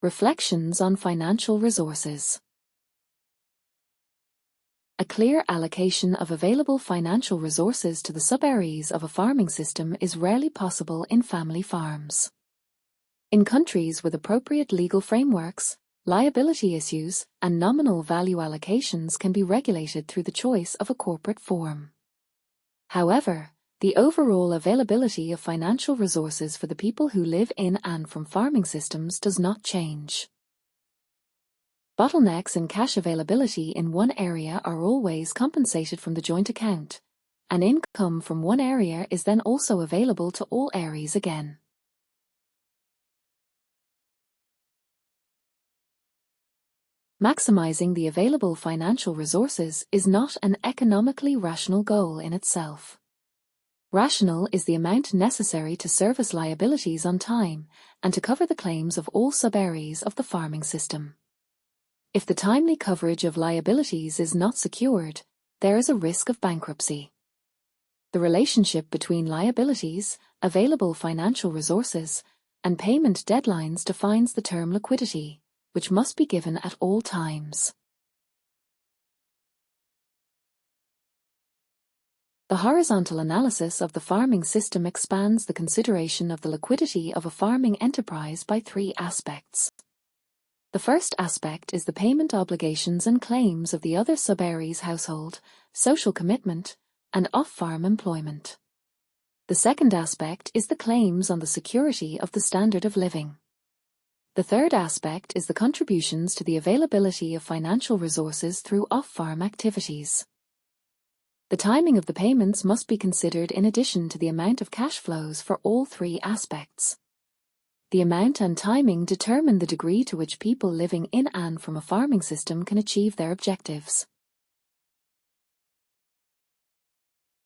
Reflections on financial resources. A clear allocation of available financial resources to the sub-areas of a farming system is rarely possible in family farms. In countries with appropriate legal frameworks, liability issues and nominal value allocations can be regulated through the choice of a corporate form. However, the overall availability of financial resources for the people who live in and from farming systems does not change. Bottlenecks in cash availability in one area are always compensated from the joint account, and income from one area is then also available to all areas again. Maximizing the available financial resources is not an economically rational goal in itself. Rational is the amount necessary to service liabilities on time and to cover the claims of all sub-areas of the farming system. If the timely coverage of liabilities is not secured, there is a risk of bankruptcy. The relationship between liabilities, available financial resources, and payment deadlines defines the term liquidity, which must be given at all times. The horizontal analysis of the farming system expands the consideration of the liquidity of a farming enterprise by three aspects. The first aspect is the payment obligations and claims of the other sub-areas household, social commitment, and off-farm employment. The second aspect is the claims on the security of the standard of living. The third aspect is the contributions to the availability of financial resources through off-farm activities. The timing of the payments must be considered in addition to the amount of cash flows for all three aspects. The amount and timing determine the degree to which people living in and from a farming system can achieve their objectives.